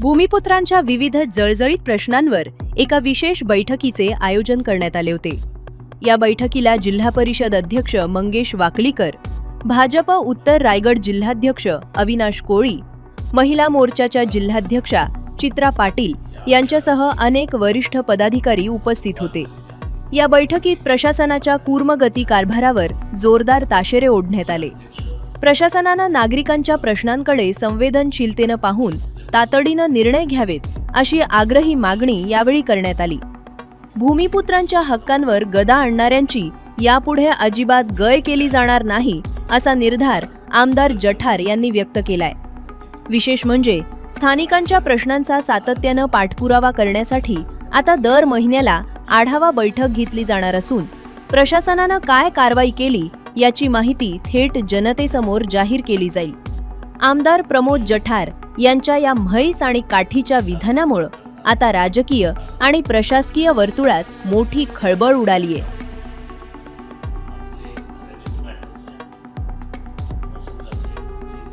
भूमिपुत्रांच्या विविध जळजळीत प्रश्नांवर एका विशेष बैठकीचे आयोजन करण्यात आले होते। या बैठकीला जिल्हा परिषद अध्यक्ष मंगेश वाकलीकर, भाजप उत्तर रायगड जिल्हाध्यक्ष अविनाश कोळी, महिला मोर्चाच्या जिल्हाध्यक्षा चित्रा पाटील यांच्यासह अनेक वरिष्ठ पदाधिकारी उपस्थित होते। या बैठकीत प्रशासनाच्या कूर्मगती कारभारावर जोरदार ताशेरे ओढण्यात आले। प्रशासनानं नागरिकांच्या प्रश्नांकडे संवेदनशीलतेनं पाहून तातडीनं निर्णय घ्यावेत अशी आग्रही मागणी यावेळी करण्यात आली। भूमिपुत्रांच्या हक्कांवर गदा आणणाऱ्यांची यापुढे अजिबात गय केली जाणार नाही असा निर्धार आमदार जठार यांनी व्यक्त केलाय। विशेष म्हणजे स्थानिकांच्या प्रश्नांचा सातत्यानं पाठपुरावा करण्यासाठी आता दर महिन्याला आढावा बैठक घेतली जाणार असून प्रशासनानं काय कारवाई केली याची माहिती थेट जनतेसमोर जाहीर केली जाईल। आमदार प्रमोद जठार यांच्या या म्हैस आणि काठीच्या विधानामुळे आता राजकीय आणि प्रशासकीय वर्तुळात मोठी खळबळ उडालीये।